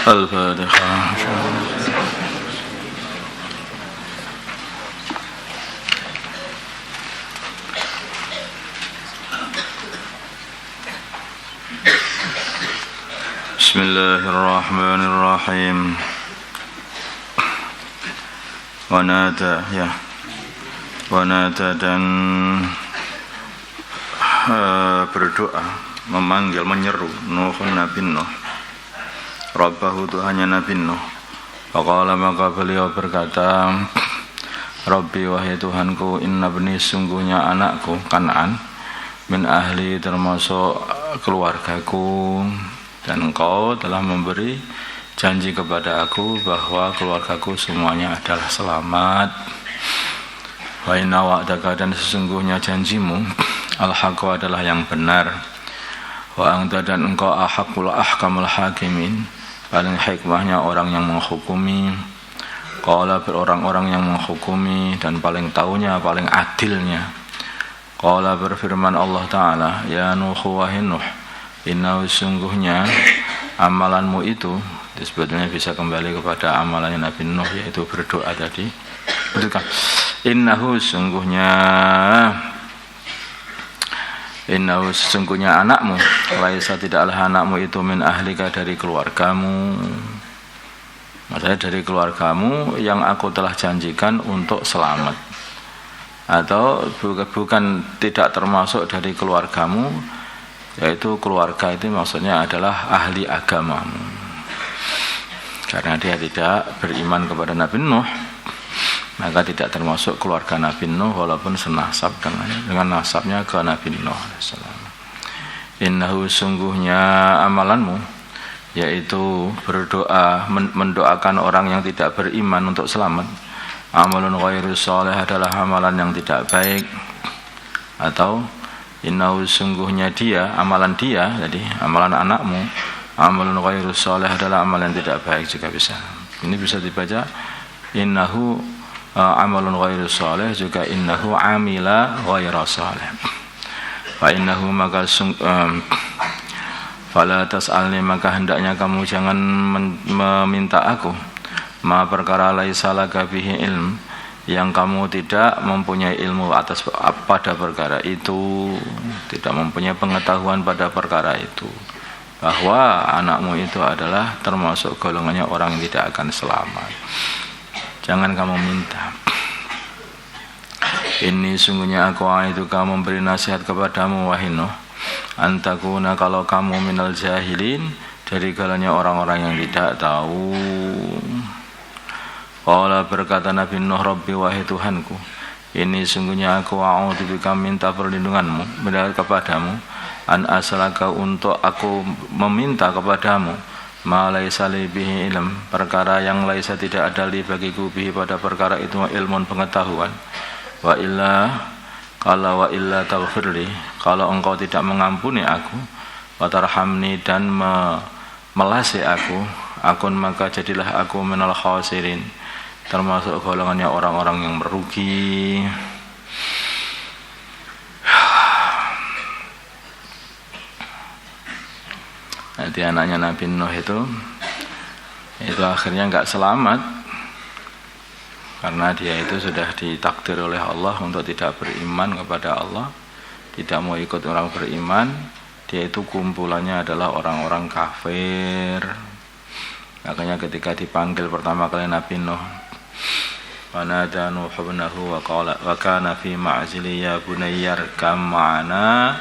الفاتحة. بسم الله الرحمن الرحيم. Wanada dan berdoa, memanggil, menyeru Nuhun Nabi Nuh, Rabbahu Tuhannya Nabi Nuh. Faqala maka beliau berkata, Rabbi wahai Tuhanku, inna bni sungguhnya anakku Kan'an min ahli termasuk keluargaku, dan engkau telah memberi janji kepada aku bahwa keluargaku semuanya adalah selamat. Wa inna wa'daka dan sesungguhnya janjimu al-haqqu adalah yang benar. Wa anta dan engkau ahqqul ahkamul hakimin, paling hikmahnya orang yang menghukumi. Qala berorang-orang yang menghukumi dan paling taunya, paling adilnya. Qala berfirman Allah Ta'ala, ya Nuh wahai Nuh, inna sungguhnya amalanmu itu, sebetulnya bisa kembali kepada amalannya Nabi Nuh, yaitu berdoa tadi. Innahu sesungguhnya anakmu, laisa tidaklah anakmu itu min ahlika dari keluargamu, maksudnya dari keluargamu yang aku telah janjikan untuk selamat, atau bukan tidak termasuk dari keluargamu, yaitu keluarga itu maksudnya adalah ahli agamamu, karena dia tidak beriman kepada Nabi Nuh, maka tidak termasuk keluarga Nabi Nuh walaupun senasab dengan nasabnya ke Nabi Nuh alaihissalam. Innahu sungguhnya amalanmu, yaitu berdoa, mendoakan orang yang tidak beriman untuk selamat, amalun ghairu sholih adalah amalan yang tidak baik. Atau innahu sungguhnya dia, amalan dia, jadi amalan anakmu, amalun ghairu sholih adalah amalan yang tidak baik juga bisa. Ini bisa dibaca innahu amalun ghairu sholih, juga innahu amila ghairu sholih. Fa innahu maka fala tas'alni maka hendaknya kamu jangan meminta aku ma perkara laisa laka bihi ilm, yang kamu tidak mempunyai ilmu atas pada perkara itu, tidak mempunyai pengetahuan pada perkara itu, bahwa anakmu itu adalah termasuk golongannya orang yang tidak akan selamat. Jangan kamu minta. Ini sungguhnya aku itu kamu memberi nasihat kepadamu wahai Nuh, antakuna kalau kamu minal jahilin, dari kalangan orang-orang yang tidak tahu. Qala berkata Nabi Nuh, Rabbi wahai Tuhanku, ini sungguhnya aku a'udzubika minta perlindunganmu kepadamu, an asalaka untuk aku meminta kepadamu, ma laisa li bihi ilm perkara yang laisa tidak ada li bagiku bihi pada perkara itu ilmun pengetahuan. Wa illa taghfirli, kalau engkau tidak mengampuni aku, wa tarhamni dan melasi aku, akun maka jadilah aku minal khasirin, termasuk golongannya orang-orang yang merugi. Nanti anaknya Nabi Nuh itu akhirnya enggak selamat, karena dia itu sudah ditakdir oleh Allah untuk tidak beriman kepada Allah, tidak mau ikut orang beriman. Dia itu kumpulannya adalah orang-orang kafir. Makanya ketika dipanggil pertama kali Nabi Nuh, wanada Nuh ibnahu wa kana fi ma'zili ya bunayyar kam ma'ana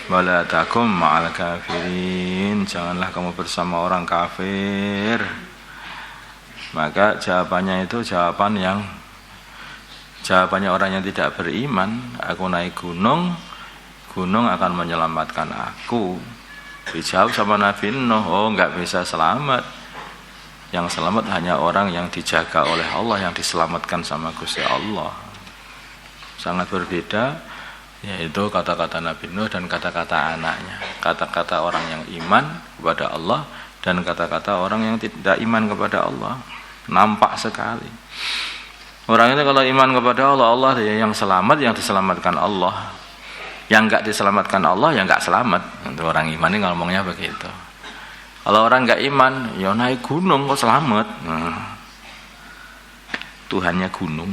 wala takum ma'al kafirin, janganlah kamu bersama orang kafir. Maka jawabannya itu jawabannya orang yang tidak beriman. Aku naik gunung akan menyelamatkan aku. Dijawab sama Nabi Nuh, oh enggak bisa selamat. Yang selamat hanya orang yang dijaga oleh Allah, yang diselamatkan sama Gusti Allah. Sangat berbeda, yaitu kata-kata Nabi Nuh dan kata-kata anaknya. Kata-kata orang yang iman kepada Allah dan kata-kata orang yang tidak iman kepada Allah. Nampak sekali. Orang itu kalau iman kepada Allah, Allah dia yang selamat, yang diselamatkan Allah. Yang enggak diselamatkan Allah, yang enggak selamat. Untuk orang iman ini ngomongnya begitu. Kalau orang nggak iman, ya naik gunung kok selamat. Tuhannya gunung.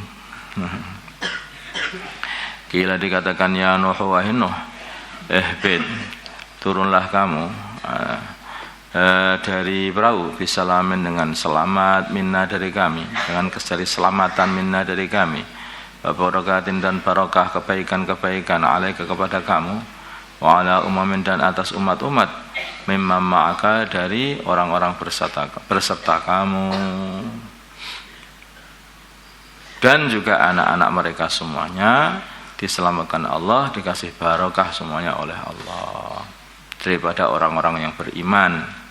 Kila dikatakan ya Nuh wahai Nuh, turunlah kamu dari perahu bisalamin dengan selamat minna dari kami, dengan keselamatan minna dari kami, barakatin dan barakah kebaikan-kebaikan alaika kepada kamu, wa ala umamin dan atas umat-umat mimma ma'aka dari orang-orang berserta kamu, dan juga anak-anak mereka semuanya diselamatkan Allah, dikasih barakah semuanya oleh Allah daripada orang-orang yang beriman.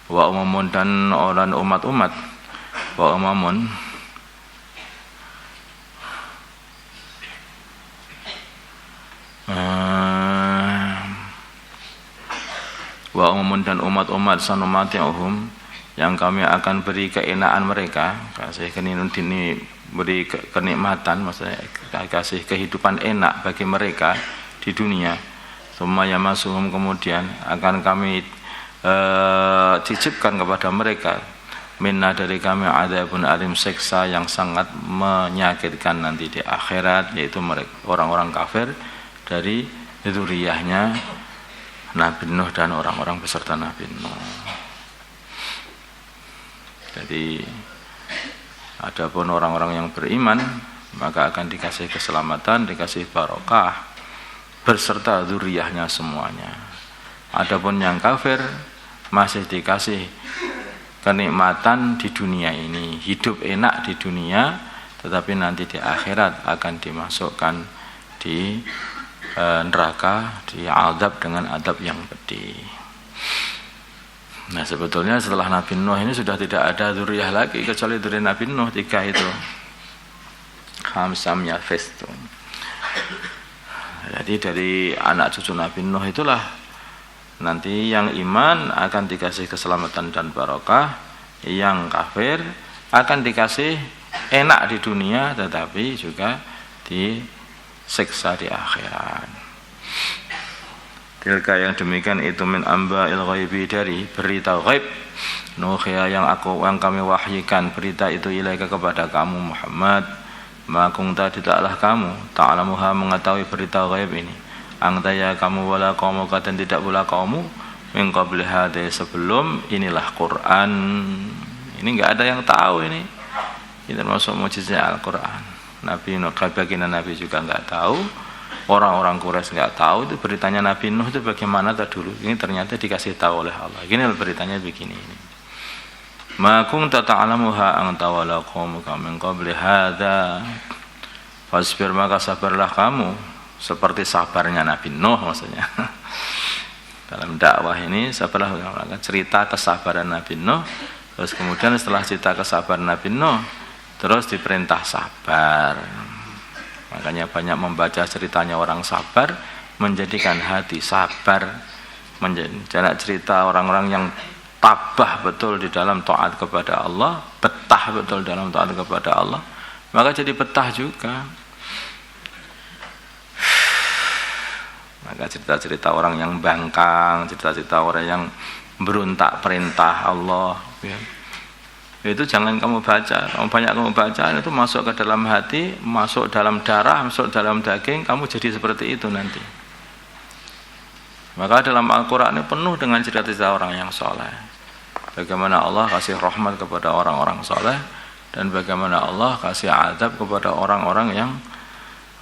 Wa umamun dan orang umat-umat, wa umamun wa umamun dan umat-umat sanumati'uhum yang kami akan beri keenaan mereka, kasih beri kenikmatan, maksudnya kasih kehidupan enak bagi mereka di dunia. Semua yang masuhum kemudian akan kami cicipkan kepada mereka minna dari kami adzabun alim, siksa yang sangat menyakitkan nanti di akhirat, yaitu mereka orang-orang kafir dari dzurriyyahnya Nabi Nuh dan orang-orang beserta Nabi Nuh. Jadi adapun orang-orang yang beriman maka akan dikasih keselamatan, dikasih barokah berserta dzurriyyahnya semuanya. Adapun yang kafir masih dikasih kenikmatan di dunia ini, hidup enak di dunia, tetapi nanti di akhirat akan dimasukkan di neraka, di azab dengan azab yang pedih. Nah, sebetulnya setelah Nabi Nuh ini sudah tidak ada dzurriyyah lagi kecuali dari Nabi Nuh 3 itu. Khamsam yafistun. Jadi dari anak cucu Nabi Nuh itulah nanti yang iman akan dikasih keselamatan dan barokah, yang kafir akan dikasih enak di dunia tetapi juga disiksa di akhirat. Tilka yang demikian itu min amba'il ghaibi, dari berita ghaib, nuhya yang kami wahyikan berita itu ilaika kepada kamu Muhammad, ma kunta tidaklah kamu ta'lamuha mengetahui berita ghaib ini, angta ya kamu wala qaumuka dan tidak pula kaummu min qabli hadza, sebelum inilah Quran. Ini enggak ada yang tahu ini. Ini termasuk mukjizat Al-Qur'an. Nabi Nuh bagian Nabi juga enggak tahu. Orang-orang Quraisy enggak tahu itu beritanya Nabi Nuh itu bagaimana dulu. Ini ternyata dikasih tahu oleh Allah. Gini beritanya begini ini. Ma kunta ta'lamuha anta wala qaumuka min qabli hadza. Fasbir, maka sabarlah kamu seperti sabarnya Nabi Nuh, maksudnya dalam dakwah ini sabarlah, cerita kesabaran Nabi Nuh, terus kemudian setelah cerita kesabaran Nabi Nuh terus diperintah sabar. Makanya banyak membaca ceritanya orang sabar menjadikan hati sabar, menjadi cerita orang-orang yang tabah betul di dalam taat kepada Allah, betah betul dalam taat kepada Allah, maka jadi betah juga. Maka cerita-cerita orang yang bangkang, cerita-cerita orang yang berontak perintah Allah, ya, itu jangan kamu baca. Banyak kamu baca itu masuk ke dalam hati, masuk dalam darah, masuk dalam daging, kamu jadi seperti itu nanti. Maka dalam Al-Quran ini penuh dengan cerita-cerita orang yang soleh, bagaimana Allah kasih rahmat kepada orang-orang soleh, dan bagaimana Allah kasih azab kepada orang-orang yang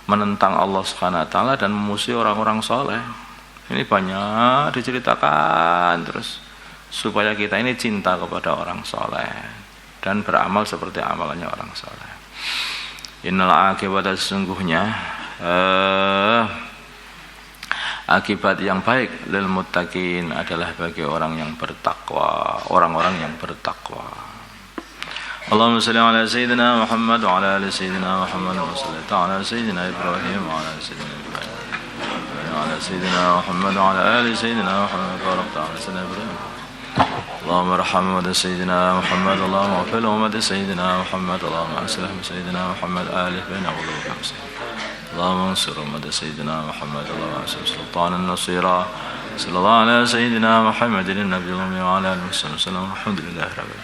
menentang Allah Subhanahu wa taala dan memusuhi orang-orang soleh. Ini banyak diceritakan terus supaya kita ini cinta kepada orang soleh dan beramal seperti amalannya orang soleh. Innal akibata, sesungguhnya akibat yang baik lil muttaqin adalah bagi orang yang bertakwa, orang-orang yang bertakwa. Allahumma salli ala sayyidina Muhammad wa ala ali sayyidina Muhammad wa salli ala sayyidina Ibrahim wa ala sayyidina Ibrahim wa ala sayyidina Muhammad wa ala ali sayyidina Muhammad wa ala sayyidina Ibrahim. Allahumma arham ummata sayyidina Muhammad, Allahumma ighfir ummata sayyidina Muhammad, Allahumma aslih sayyidina Muhammad alih baina qulubihim. Allahumma ansur ummata sayyidina Muhammad, Allahumma ansur sultanan nasira, صلى الله على سيدنا محمد النبي الأمي وعلى آله وصحبه وسلم. الحمد لله رب العالمين.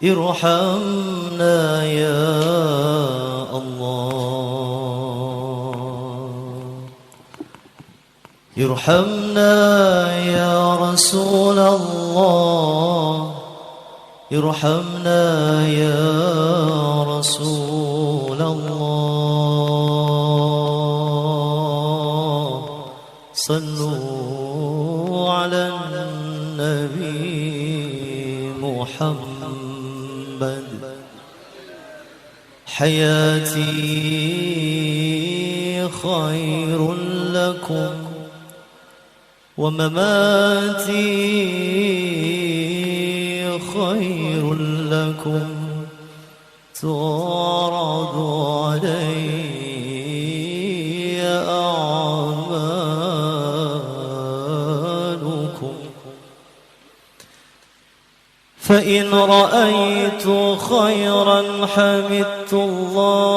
ارحمنا يا الله، ارحمنا يا رسول الله، ارحمنا يا رسول الله. صلوا على النبي محمد. حياتي خير لكم ومماتي خير لكم، تعرض علي أعمالكم، فإن رأيت خيرا حمدت الله،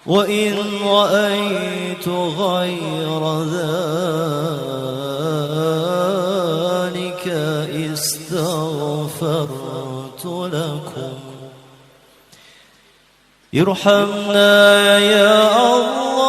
وإن رأيت غير ذلك استغفرت لكم. ارحمنا يا الله،